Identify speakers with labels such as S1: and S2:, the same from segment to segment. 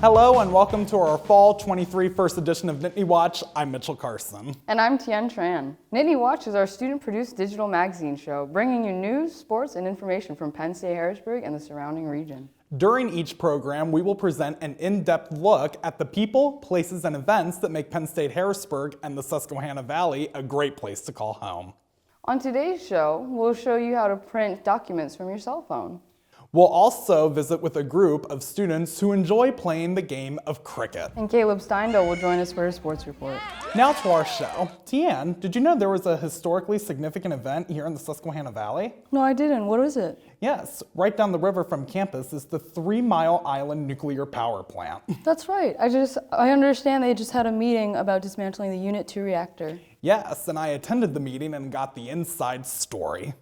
S1: Hello and welcome to our Fall 23 first edition of Nittany Watch. I'm Mitchell Carson.
S2: And I'm Tien Tran. Nittany Watch is our student-produced digital magazine show, bringing you news, sports, and information from Penn State Harrisburg and the surrounding region.
S1: During each program, we will present an in-depth look at the people, places, and events that make Penn State Harrisburg and the Susquehanna Valley a great place to call home.
S2: On today's show, we'll show you how to print documents from your cell phone.
S1: We'll also visit with a group of students who enjoy playing the game of cricket.
S2: And Caleb Steindl will join us for a sports report.
S1: Now to our show. Tien, did you know there was a historically significant event here in the Susquehanna Valley?
S2: No, I didn't. What is it?
S1: Yes, right down the river from campus is the 3 Mile Island nuclear power plant.
S2: That's right. I understand they just had a meeting about dismantling the Unit 2 reactor.
S1: Yes, and I attended the meeting and got the inside story.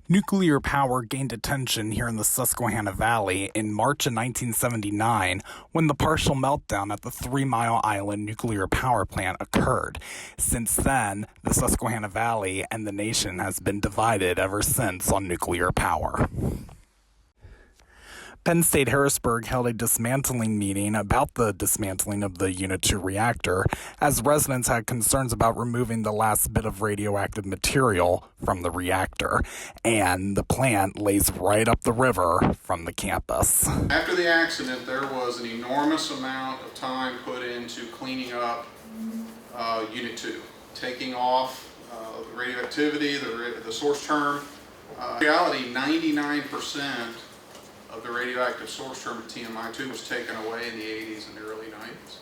S1: Nuclear power gained attention here in the Susquehanna Valley in March of 1979 when the partial meltdown at the 3 Mile Island nuclear power plant occurred. Since then, the Susquehanna Valley and the nation has been divided ever since on nuclear power. Penn State Harrisburg held a dismantling meeting about the dismantling of the Unit 2 reactor, as residents had concerns about removing the last bit of radioactive material from the reactor, and the plant lays right up the river from the campus.
S3: After the accident, there was an enormous amount of time put into cleaning up Unit 2, taking off the radioactivity, the source term. In reality, 99% of the radioactive source term at TMI2 was taken away in the 80s and the early 90s.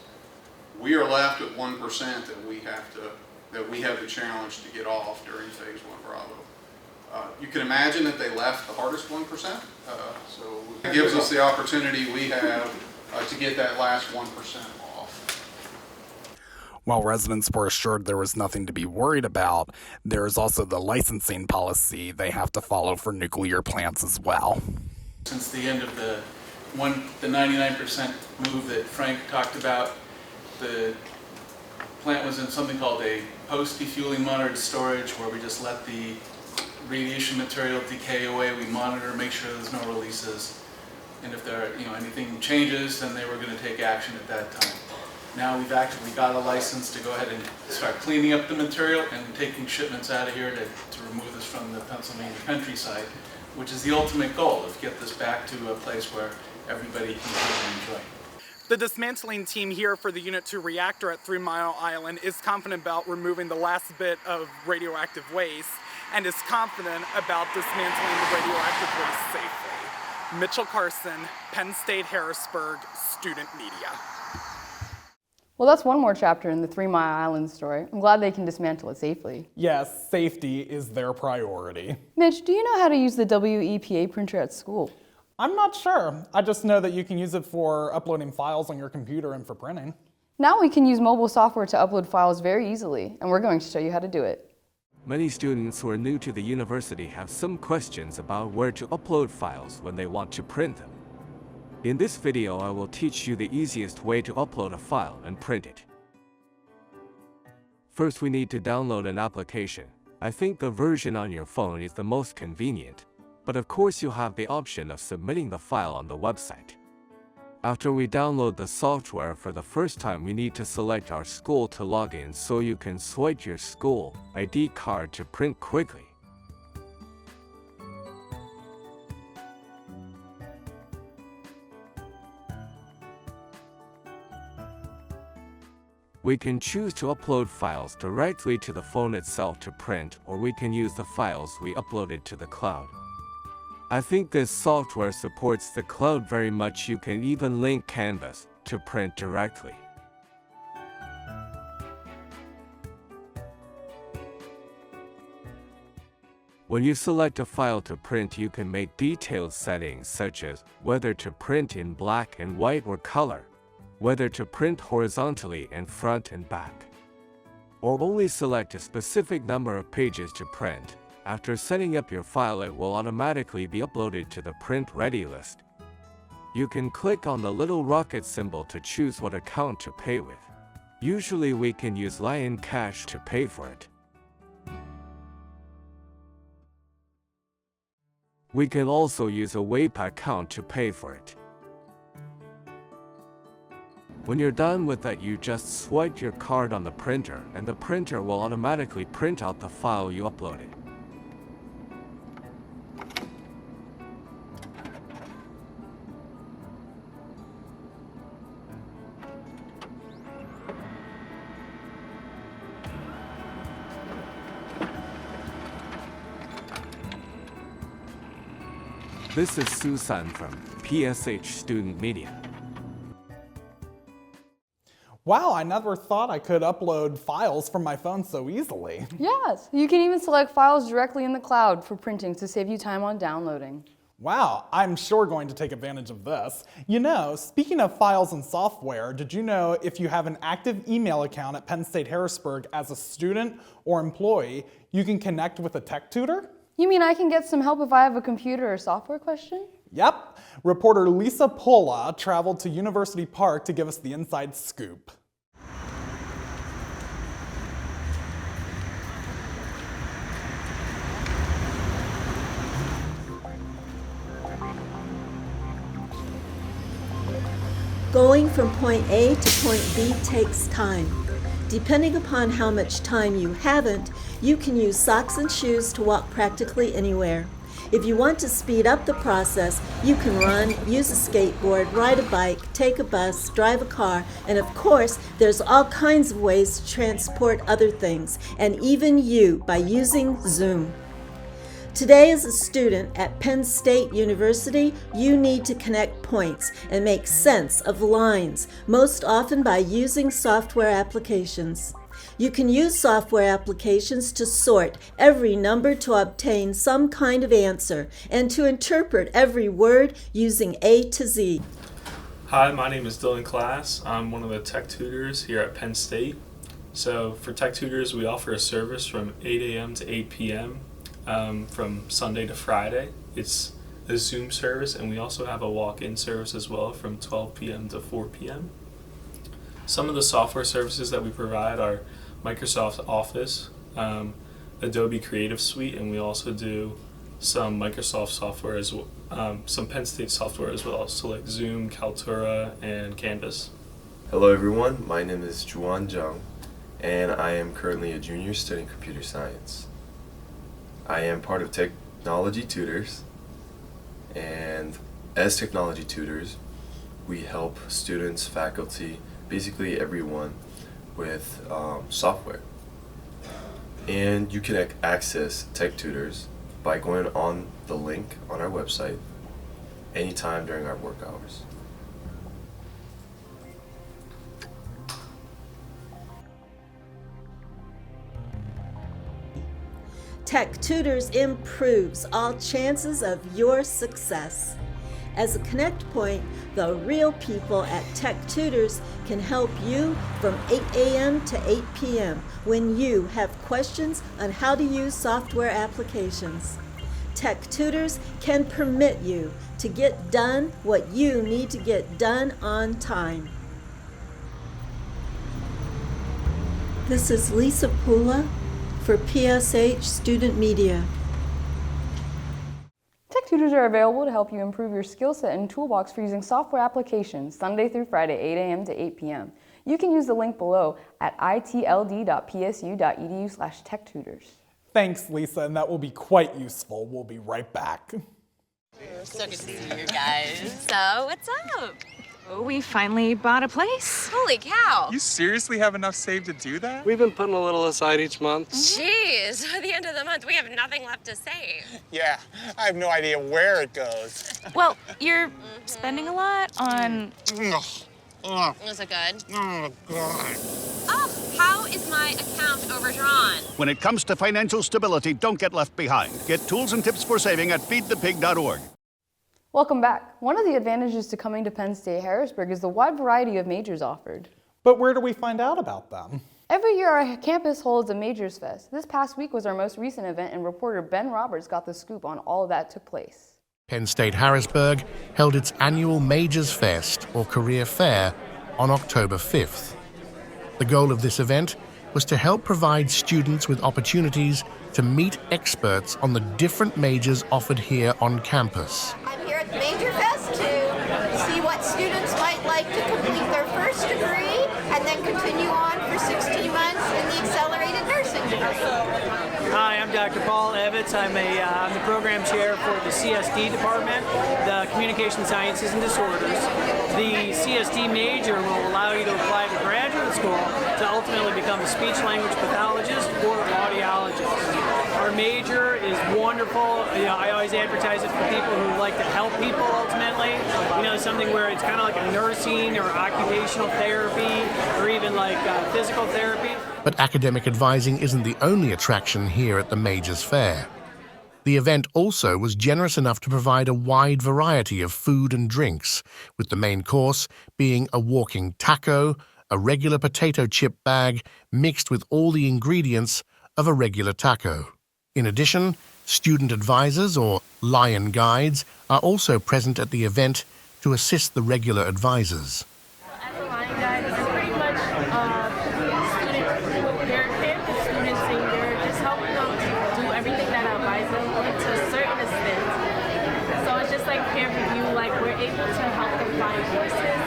S3: We are left at 1% that we have the challenge to get off during phase 1 Bravo. You can imagine that they left the hardest 1%, so it gives us the opportunity we have to get that last 1% off.
S1: While residents were assured there was nothing to be worried about, there is also the licensing policy they have to follow for nuclear plants as well.
S4: Since the end of the 99% move that Frank talked about, the plant was in something called a post-defueling monitored storage, where we just let the radiation material decay away. We monitor, make sure there's no releases, and if there anything changes, then they were going to take action at that time. Now we've actually got a license to go ahead and start cleaning up the material and taking shipments out of here to remove this from the Pennsylvania countryside, which is the ultimate goal, is get this back to a place where everybody can really enjoy.
S1: The dismantling team here for the Unit 2 reactor at 3 Mile Island is confident about removing the last bit of radioactive waste and is confident about dismantling the radioactive waste safely. Mitchell Carson, Penn State Harrisburg, Student Media.
S2: Well, that's one more chapter in the 3 Mile Island story. I'm glad they can dismantle it safely.
S1: Yes, safety is their priority.
S2: Mitch, do you know how to use the WEPA printer at school?
S1: I'm not sure. I just know that you can use it for uploading files on your computer and for printing.
S2: Now we can use mobile software to upload files very easily, and we're going to show you how to do it.
S5: Many students who are new to the university have some questions about where to upload files when they want to print them. In this video, I will teach you the easiest way to upload a file and print it. First, we need to download an application. I think the version on your phone is the most convenient, but of course you have the option of submitting the file on the website. After we download the software for the first time, we need to select our school to log in so you can swipe your school ID card to print quickly. We can choose to upload files directly to the phone itself to print, or we can use the files we uploaded to the cloud. I think this software supports the cloud very much. You can even link Canvas to print directly. When you select a file to print, you can make detailed settings such as whether to print in black and white or color, whether to print horizontally and front and back, or only select a specific number of pages to print. After setting up your file, it will automatically be uploaded to the print ready list. You can click on the little rocket symbol to choose what account to pay with. Usually we can use Lion Cash to pay for it. We can also use a WayPay account to pay for it. When you're done with that, you just swipe your card on the printer and the printer will automatically print out the file you uploaded. This is Susan from PSH Student Media.
S1: Wow, I never thought I could upload files from my phone so easily.
S2: Yes, you can even select files directly in the cloud for printing to save you time on downloading.
S1: Wow, I'm sure going to take advantage of this. You know, speaking of files and software, did you know if you have an active email account at Penn State Harrisburg as a student or employee, you can connect with a tech tutor?
S2: You mean I can get some help if I have a computer or software question?
S1: Yep. Reporter Lisa Pola traveled to University Park to give us the inside scoop.
S6: Going from point A to point B takes time. Depending upon how much time you haven't, you can use socks and shoes to walk practically anywhere. If you want to speed up the process, you can run, use a skateboard, ride a bike, take a bus, drive a car, and of course, there's all kinds of ways to transport other things, and even you by using Zoom. Today, as a student at Penn State University, you need to connect points and make sense of lines, most often by using software applications. You can use software applications to sort every number to obtain some kind of answer and to interpret every word using A to Z.
S7: Hi, my name is Dylan Class. I'm one of the tech tutors here at Penn State. So for tech tutors, we offer a service from 8 a.m. to 8 p.m. From Sunday to Friday. It's a Zoom service, and we also have a walk-in service as well from 12 p.m. to 4 p.m. Some of the software services that we provide are Microsoft Office, Adobe Creative Suite, and we also do some Microsoft software as well, some Penn State software as well, so like Zoom, Kaltura, and Canvas.
S8: Hello everyone, my name is Juan Jung, and I am currently a junior studying computer science. I am part of Technology Tutors, and as Technology Tutors, we help students, faculty, basically everyone with software. And you can access Tech Tutors by going on the link on our website anytime during our work hours.
S6: Tech Tutors improves all chances of your success. As a connect point, the real people at Tech Tutors can help you from 8 a.m. to 8 p.m. when you have questions on how to use software applications. Tech Tutors can permit you to get done what you need to get done on time. This is Lisa Pula for PSH Student Media.
S2: Tech tutors are available to help you improve your skill set and toolbox for using software applications Sunday through Friday, 8 a.m. to 8 p.m. You can use the link below at itld.psu.edu/techtutors.
S1: Thanks, Lisa, and that will be quite useful. We'll be right back.
S9: So good to see you guys. So, what's up?
S10: Oh, we finally bought a place.
S9: Holy cow.
S11: You seriously have enough saved to do that?
S12: We've been putting a little aside each month.
S9: Jeez, at the end of the month, we have nothing left to save.
S11: Yeah, I have no idea where it goes.
S10: Well, you're spending a lot on...
S9: Is it good?
S11: Oh, God.
S9: Oh, how is my account overdrawn?
S13: When it comes to financial stability, don't get left behind. Get tools and tips for saving at feedthepig.org.
S2: Welcome back. One of the advantages to coming to Penn State Harrisburg is the wide variety of majors offered.
S1: But where do we find out about them?
S2: Every year our campus holds a Majors Fest. This past week was our most recent event, and reporter Ben Roberts got the scoop on all of that took place.
S14: Penn State Harrisburg held its annual Majors Fest, or Career Fair, on October 5th. The goal of this event was to help provide students with opportunities to meet experts on the different majors offered here on campus.
S15: I'm here at the Major Fest to see what students might like to complete their first degree and then continue on for 16 months in the accelerated nursing degree.
S16: Hi, I'm Dr. Paul Evitz. I'm the program chair for the CSD department, the Communication Sciences and Disorders. The CSD major will allow you to apply to graduate school to ultimately become a speech-language pathologist or audiologist. Our major is wonderful. I always advertise it for people who like to help people ultimately. Something where it's kind of like a nursing or occupational therapy or even like physical therapy.
S14: But academic advising isn't the only attraction here at the Majors Fair. The event also was generous enough to provide a wide variety of food and drinks, with the main course being a walking taco, a regular potato chip bag mixed with all the ingredients of a regular taco. In addition, student advisors, or lion guides, are also present at the event to assist the regular advisors.
S17: As a lion guide, it's pretty much they're paired with students and you're just helping them to do everything that I advise them to a certain extent. So it's just like peer review, like we're able to help them find courses,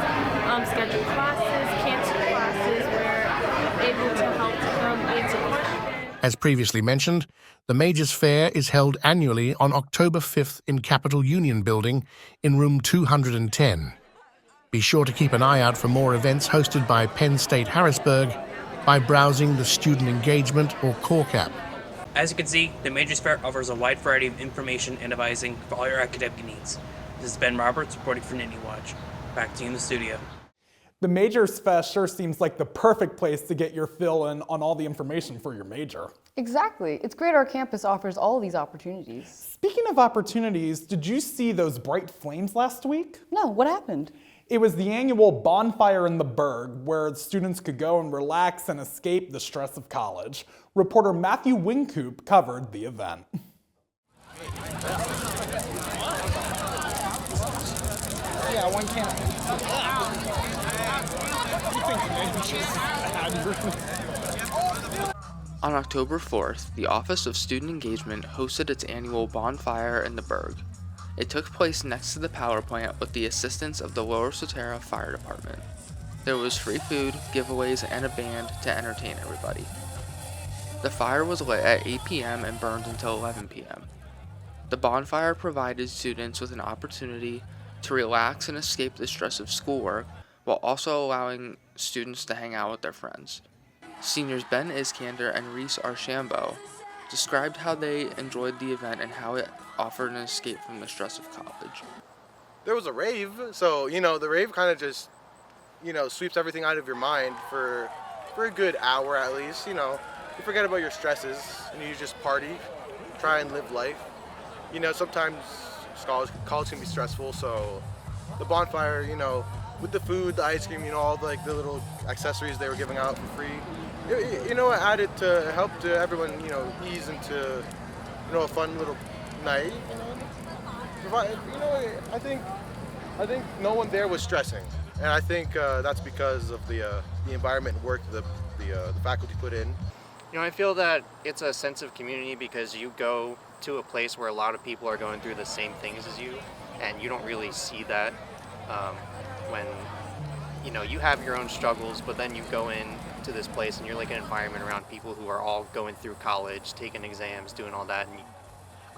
S17: schedule classes, cancel classes, we're able to help them answer questions.
S14: As previously mentioned, the Majors Fair is held annually on October 5th in Capitol Union Building in room 210. Be sure to keep an eye out for more events hosted by Penn State Harrisburg by browsing the Student Engagement or CORE app.
S18: As you can see, the Majors Fair offers a wide variety of information and advising for all your academic needs. This is Ben Roberts reporting for Nittany Watch. Back to you in the studio.
S1: The Majors Fest sure seems like the perfect place to get your fill in on all the information for your major.
S2: Exactly. It's great our campus offers all these opportunities.
S1: Speaking of opportunities, did you see those bright flames last week?
S2: No, what happened?
S1: It was the annual Bonfire in the Berg, where students could go and relax and escape the stress of college. Reporter Matthew Wincoop covered the event.
S11: Yeah, one can't.
S19: On October 4th, the Office of Student Engagement hosted its annual Bonfire in the Berg. It took place next to the power plant with the assistance of the Lower Sotera Fire Department. There was free food, giveaways, and a band to entertain everybody. The fire was lit at 8 p.m. and burned until 11 p.m. The bonfire provided students with an opportunity to relax and escape the stress of schoolwork while also allowing students to hang out with their friends. Seniors Ben Iskander and Reese Archambault described how they enjoyed the event and how it offered an escape from the stress of college.
S20: There was a rave, so the rave kind of just sweeps everything out of your mind for a good hour at least. You forget about your stresses and you just party, try and live life. Sometimes college can be stressful, so the bonfire, with the food, the ice cream, all the little accessories they were giving out for free, it added to help to everyone, ease into, a fun little night. I think no one there was stressing, and I think that's because of the environment and work the faculty put in.
S21: I feel that it's a sense of community because you go to a place where a lot of people are going through the same things as you, and you don't really see that when you have your own struggles, but then you go in to this place and you're like an environment around people who are all going through college, taking exams, doing all that. And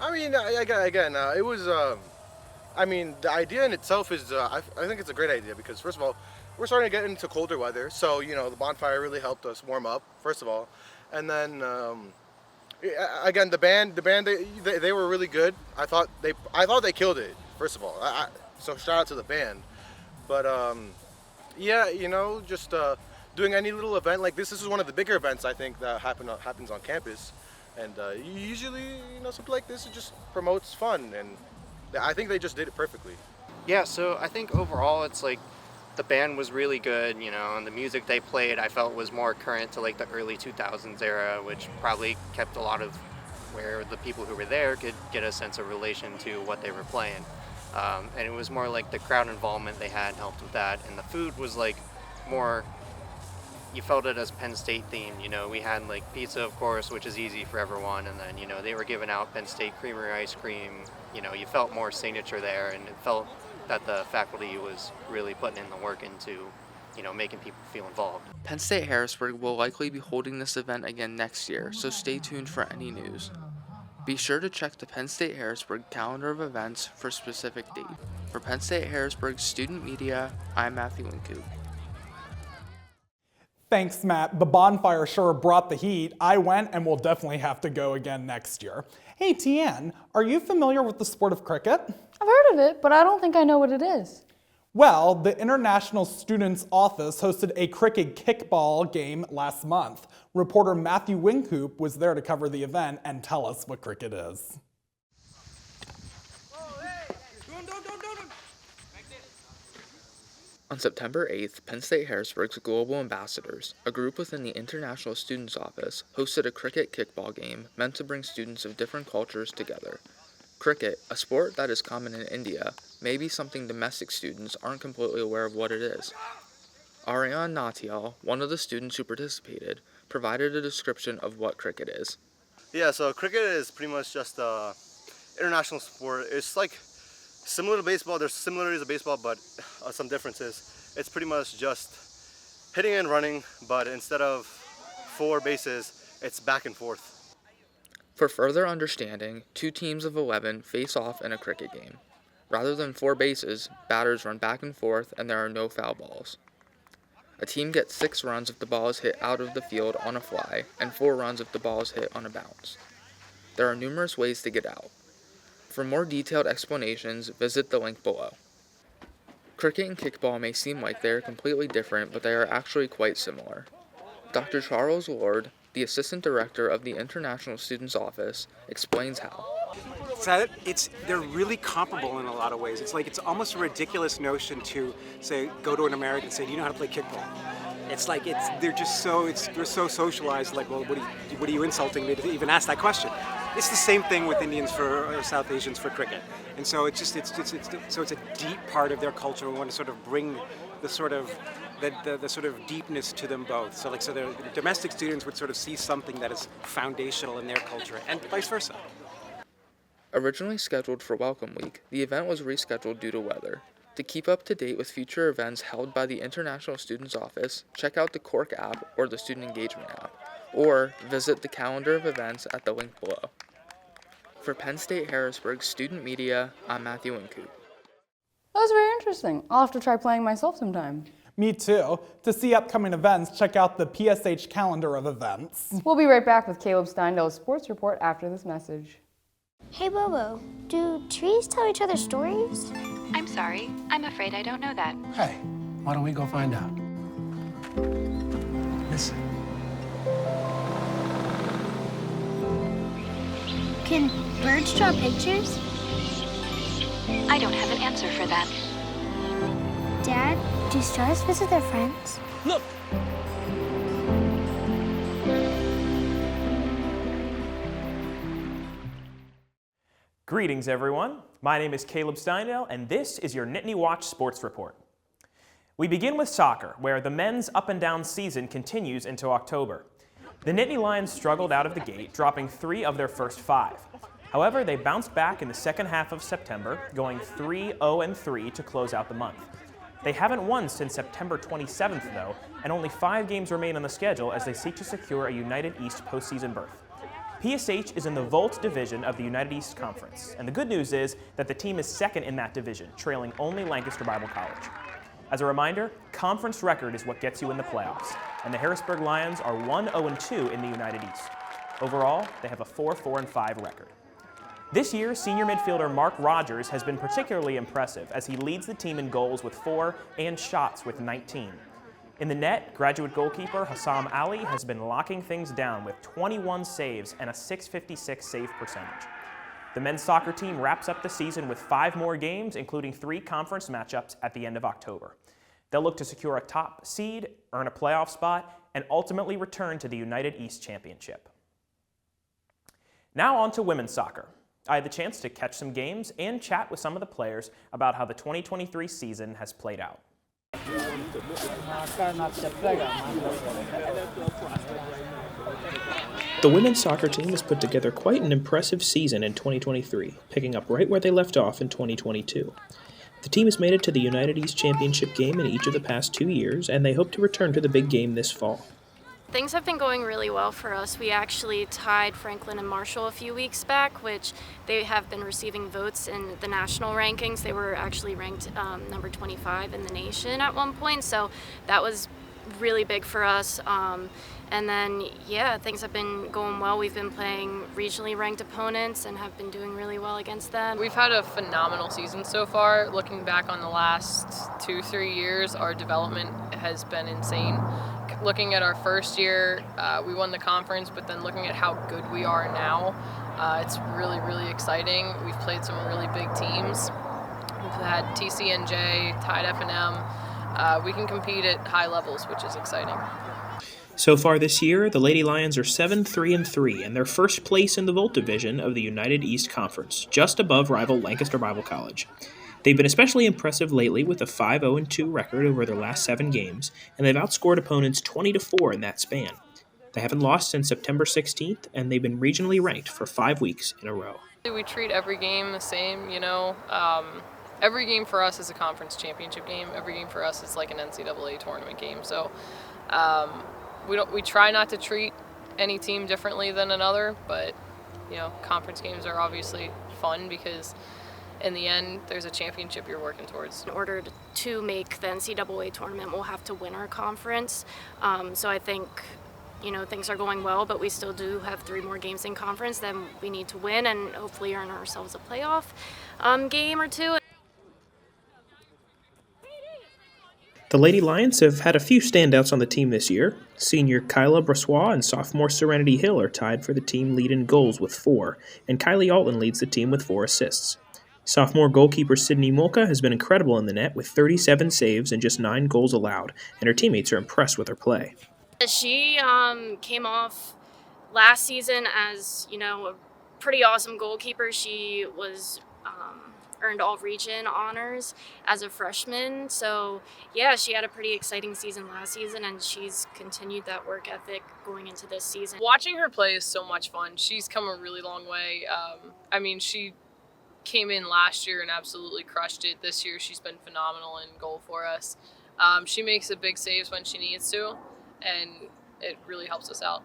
S20: it was. The idea in itself is. I think it's a great idea because first of all, we're starting to get into colder weather, so the bonfire really helped us warm up. First of all, and then again, the band they were really good. I thought they killed it. First of all, so shout out to the band. But just doing any little event like this. This is one of the bigger events I think that happens on campus, and usually something like this just promotes fun, and I think they just did it perfectly.
S21: Yeah, so I think overall it's like the band was really good, and the music they played I felt was more current to the early 2000s era, which probably kept a lot of where the people who were there could get a sense of relation to what they were playing. And it was more like the crowd involvement they had helped with that, and the food was more you felt it as Penn State themed. You know, we had like pizza, of course, which is easy for everyone, and then, you know, they were giving out Penn State Creamery ice cream. You know, you felt more signature there, and it felt that the faculty was really putting in the work into, you know, making people feel involved.
S19: Penn State Harrisburg will likely be holding this event again next year, so stay tuned for any news. Be sure to check the Penn State Harrisburg calendar of events for specific date. For Penn State Harrisburg Student Media, I'm Matthew Wincoop.
S1: Thanks, Matt. The bonfire sure brought the heat. I went and will definitely have to go again next year. Hey, Tian, are you familiar with the sport of cricket?
S2: I've heard of it, but I don't think I know what it is.
S1: Well, the International Students Office hosted a cricket kickball game last month. Reporter Matthew Wincoop was there to cover the event and tell us what cricket is.
S19: On September 8th, Penn State Harrisburg's Global Ambassadors, a group within the International Students Office, hosted a cricket kickball game meant to bring students of different cultures together. Cricket, a sport that is common in India, may be something domestic students aren't completely aware of what it is. Aryan Natyal, one of the students who participated, provided a description of what cricket is.
S3: Yeah, so cricket is pretty much just an international sport. It's like similar to baseball. There's similarities to baseball, but some differences. It's pretty much just hitting and running, but instead of 4 bases, it's back and forth.
S19: For further understanding, 2 teams of 11 face off in a cricket game. Rather than 4 bases, batters run back and forth and there are no foul balls. A team gets 6 runs if the ball is hit out of the field on a fly, and 4 runs if the ball is hit on a bounce. There are numerous ways to get out. For more detailed explanations, visit the link below. Cricket and kickball may seem like they are completely different, but they are actually quite similar. Dr. Charles Lord, the Assistant Director of the International Students Office, explains how.
S22: They're really comparable in a lot of ways. It's almost a ridiculous notion to say, go to an American and say, do you know how to play kickball? They're so socialized, like, well, what are you insulting me to even ask that question? It's the same thing with Indians or South Asians for cricket. And so it's a deep part of their culture. We want to sort of bring the sort of deepness to them both. So the domestic students would sort of see something that is foundational in their culture, and vice versa.
S19: Originally scheduled for Welcome Week, the event was rescheduled due to weather. To keep up to date with future events held by the International Students Office, check out the Cork app or the Student Engagement app, or visit the calendar of events at the link below. For Penn State Harrisburg Student Media, I'm Matthew Wincoop.
S2: That was very interesting. I'll have to try playing myself sometime.
S1: Me too. To see upcoming events, check out the PSH calendar of events.
S2: We'll be right back with Caleb Steindale's sports report after this message.
S23: Hey Bobo, do trees tell each other stories?
S10: I'm sorry. I'm afraid I don't know that.
S24: Hey, why don't we go find out? Listen.
S23: Can birds draw pictures?
S10: I don't have an answer for that.
S23: Dad, do stars visit their friends?
S24: Look!
S25: Greetings, everyone. My name is Caleb Steindale, and this is your Nittany Watch Sports Report. We begin with soccer, where the men's up-and-down season continues into October. The Nittany Lions struggled out of the gate, dropping 3 of their first 5. However, they bounced back in the second half of September, going 3-0-3 to close out the month. They haven't won since September 27th, though, and only 5 games remain on the schedule as they seek to secure a United East postseason berth. PSH is in the Volt division of the United East Conference, and the good news is that the team is second in that division, trailing only Lancaster Bible College. As a reminder, conference record is what gets you in the playoffs, and the Harrisburg Lions are 1-0-2 in the United East. Overall, they have a 4-4-5 record. This year, senior midfielder Mark Rogers has been particularly impressive as he leads the team in goals with 4 and shots with 19. In the net, graduate goalkeeper Hassam Ali has been locking things down with 21 saves and a .656 save percentage. The men's soccer team wraps up the season with 5 more games, including 3 conference matchups at the end of October. They'll look to secure a top seed, earn a playoff spot, and ultimately return to the United East Championship. Now on to women's soccer. I had the chance to catch some games and chat with some of the players about how the 2023 season has played out. The women's soccer team has put together quite an impressive season in 2023, picking up right where they left off in 2022. The team has made it to the United East Championship game in each of the past 2 years, and they hope to return to the big game this fall.
S4: Things have been going really well for us. We actually tied Franklin and Marshall a few weeks back, which they have been receiving votes in the national rankings. They were actually ranked number 25 in the nation at one point, so that was really big for us. And then, yeah, things have been going well. We've been playing regionally ranked opponents and have been doing really well against them.
S5: We've had a phenomenal season so far. Looking back on the last 2-3 years, our development has been insane. Looking at our first year, we won the conference, but then looking at how good we are now, it's really, really exciting. We've played some really big teams. We've had TCNJ, Tide F&M. We can compete at high levels, which is exciting.
S25: So far this year, the Lady Lions are 7-3-3, and they're first place in the Volt Division of the United East Conference, just above rival Lancaster Bible College. They've been especially impressive lately with a 5-0-2 record over their last 7 games, and they've outscored opponents 20-4 in that span. They haven't lost since September 16th, and they've been regionally ranked for 5 weeks in a row.
S5: We treat every game the same, you know. Every game for us is a conference championship game. Every game for us is like an NCAA tournament game. So we try not to treat any team differently than another, but you know, conference games are obviously fun because in the end, there's a championship you're working towards.
S4: In order to make the NCAA tournament, we'll have to win our conference. So I think, you know, things are going well, but we still do have 3 more games in conference that we need to win and hopefully earn ourselves a playoff game or 2.
S25: The Lady Lions have had a few standouts on the team this year. Senior Kyla Brassois and sophomore Serenity Hill are tied for the team lead in goals with 4, and Kylie Alton leads the team with 4 assists. Sophomore goalkeeper Sydney Molka has been incredible in the net with 37 saves and just 9 goals allowed, and her teammates are impressed with her play.
S4: She came off last season as, you know, a pretty awesome goalkeeper. She was earned all region honors as a freshman. So yeah, she had a pretty exciting season last season, and she's continued that work ethic going into this season.
S5: Watching her play is so much fun. She's come a really long way. I mean, she came in last year and absolutely crushed it. This year she's been phenomenal in goal for us. She makes the big saves when she needs to, and it really helps us out.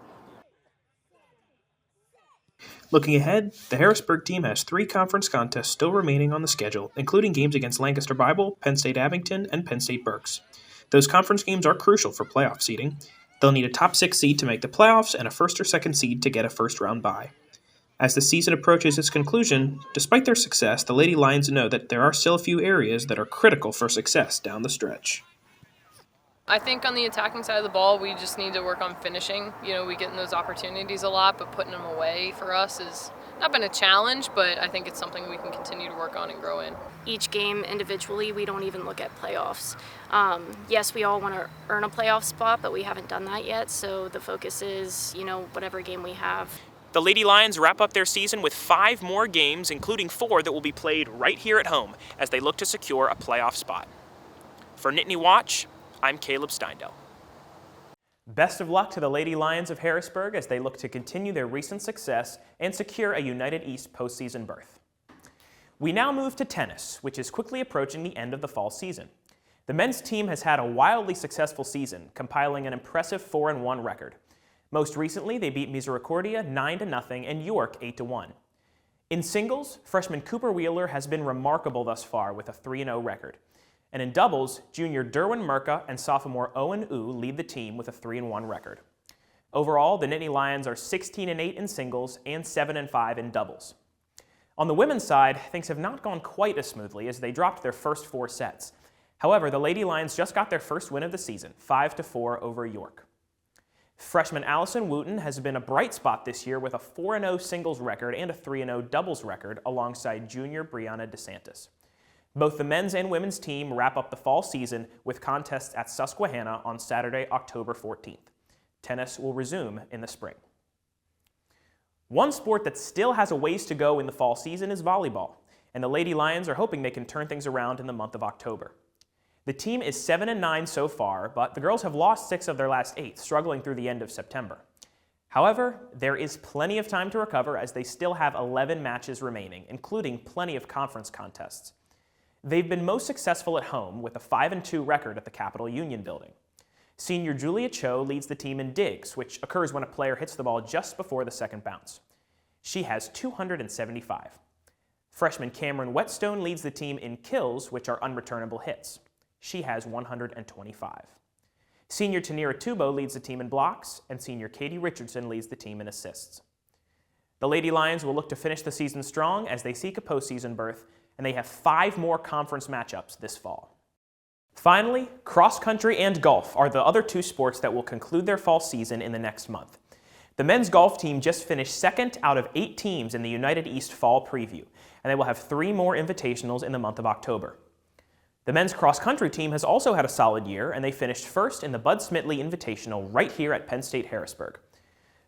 S25: Looking ahead, the Harrisburg team has 3 conference contests still remaining on the schedule, including games against Lancaster Bible, Penn State Abington, and Penn State Berks. Those conference games are crucial for playoff seeding. They'll need a top 6 seed to make the playoffs and a first or second seed to get a first-round bye. As the season approaches its conclusion, despite their success, the Lady Lions know that there are still a few areas that are critical for success down the stretch.
S5: I think on the attacking side of the ball, we just need to work on finishing. You know, we get in those opportunities a lot, but putting them away for us has not been a challenge, but I think it's something we can continue to work on and grow in.
S4: Each game individually, we don't even look at playoffs. Yes, we all want to earn a playoff spot, but we haven't done that yet, so the focus is, you know, whatever game we have.
S25: The Lady Lions wrap up their season with 5 more games, including 4 that will be played right here at home as they look to secure a playoff spot. For Nittany Watch, I'm Caleb Steindel. Best of luck to the Lady Lions of Harrisburg as they look to continue their recent success and secure a United East postseason berth. We now move to tennis, which is quickly approaching the end of the fall season. The men's team has had a wildly successful season, compiling an impressive 4-1 record. Most recently, they beat Misericordia 9-0 and York 8-1. In singles, freshman Cooper Wheeler has been remarkable thus far with a 3-0 record. And in doubles, junior Derwin Merka and sophomore Owen Wu lead the team with a 3-1 record. Overall, the Nittany Lions are 16-8 in singles and 7-5 in doubles. On the women's side, things have not gone quite as smoothly as they dropped their first 4 sets. However, the Lady Lions just got their first win of the season, 5-4 over York. Freshman Allison Wooten has been a bright spot this year with a 4-0 singles record and a 3-0 doubles record alongside junior Brianna DeSantis. Both the men's and women's team wrap up the fall season with contests at Susquehanna on Saturday, October 14th. Tennis will resume in the spring. One sport that still has a ways to go in the fall season is volleyball, and the Lady Lions are hoping they can turn things around in the month of October. The team is 7-9 so far, but the girls have lost 6 of their last 8, struggling through the end of September. However, there is plenty of time to recover as they still have 11 matches remaining, including plenty of conference contests. They've been most successful at home with a 5-2 record at the Capitol Union building. Senior Julia Cho leads the team in digs, which occurs when a player hits the ball just before the second bounce. She has 275. Freshman Cameron Whetstone leads the team in kills, which are unreturnable hits. She has 125. Senior Tanira Tubo leads the team in blocks, and senior Katie Richardson leads the team in assists. The Lady Lions will look to finish the season strong as they seek a postseason berth, and they have 5 more conference matchups this fall. Finally, cross country and golf are the other 2 sports that will conclude their fall season in the next month. The men's golf team just finished 2nd out of 8 teams in the United East Fall Preview, and they will have 3 more invitationals in the month of October. The men's cross-country team has also had a solid year, and they finished 1st in the Bud Smitley Invitational right here at Penn State Harrisburg.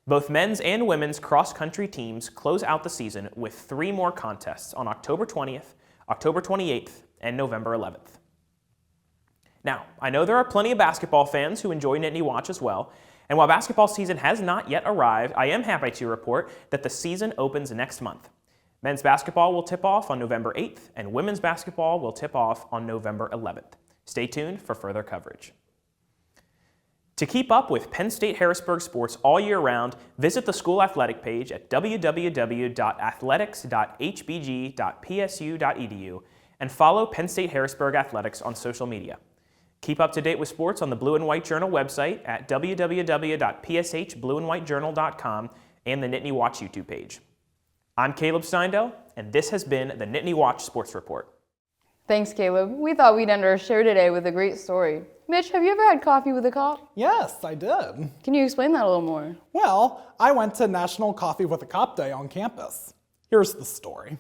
S25: Both men's and women's cross-country teams close out the season with 3 more contests on October 20th, October 28th, and November 11th. Now, I know there are plenty of basketball fans who enjoy Nittany Watch as well, and while basketball season has not yet arrived, I am happy to report that the season opens next month. Men's basketball will tip off on November 8th, and women's basketball will tip off on November 11th. Stay tuned for further coverage. To keep up with Penn State Harrisburg sports all year round, visit the school athletic page at www.athletics.hbg.psu.edu and follow Penn State Harrisburg Athletics on social media. Keep up to date with sports on the Blue and White Journal website at www.pshblueandwhitejournal.com and the Nittany Watch YouTube page. I'm Caleb Steindel, and this has been the Nittany Watch Sports Report.
S2: Thanks, Caleb. We thought we'd end our show today with a great story. Mitch, have you ever had coffee with a cop?
S1: Yes, I did.
S2: Can you explain that a little more?
S1: Well, I went to National Coffee with a Cop Day on campus. Here's the story.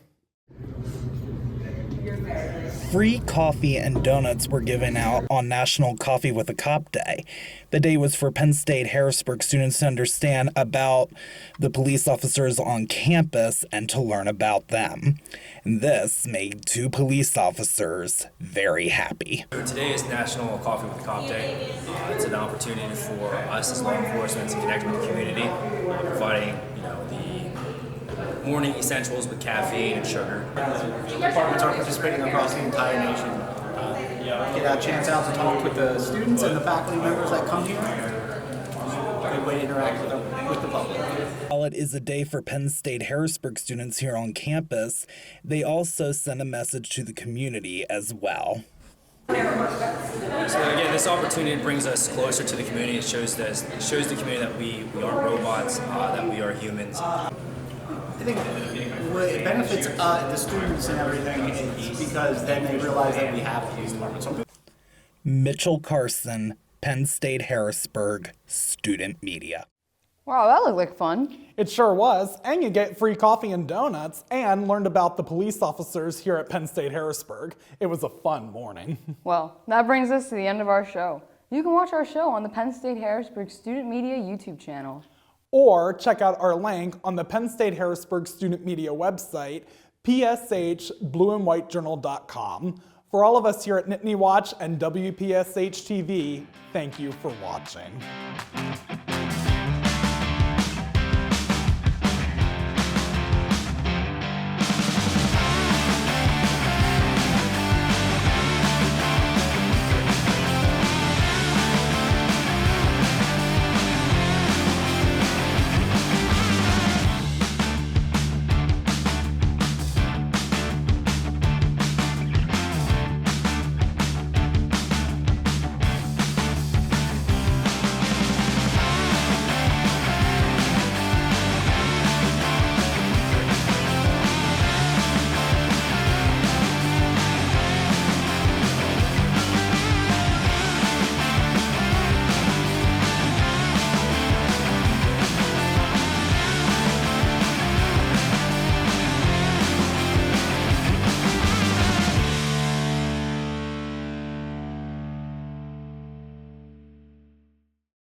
S1: Free coffee and donuts were given out on National Coffee with a Cop Day. The day was for Penn State Harrisburg students to understand about the police officers on campus and to learn about them. And this made 2 police officers very happy.
S6: Today is National Coffee with a Cop Day. It's an opportunity for us as law enforcement to connect with the community, providing the morning essentials with caffeine and sugar.
S11: Departments are participating across the entire nation. Get a chance out to talk with the students and the faculty members that come here. Good way to interact with the public.
S1: While it is a day for Penn State Harrisburg students here on campus, they also send a message to the community as well.
S6: So again, this opportunity brings us closer to the community. It shows the community that we aren't robots, that we are humans.
S11: I think what it benefits the students and everything is because then they realize that we have police departments.
S1: Mitchell Carson, Penn State Harrisburg, Student Media.
S2: Wow, that looked like fun.
S1: It sure was, and you get free coffee and donuts and learned about the police officers here at Penn State Harrisburg. It was a fun morning.
S2: Well, that brings us to the end of our show. You can watch our show on the Penn State Harrisburg Student Media YouTube channel.
S1: Or check out our link on the Penn State Harrisburg Student Media website, pshblueandwhitejournal.com. For all of us here at Nittany Watch and WPSH TV, thank you for watching.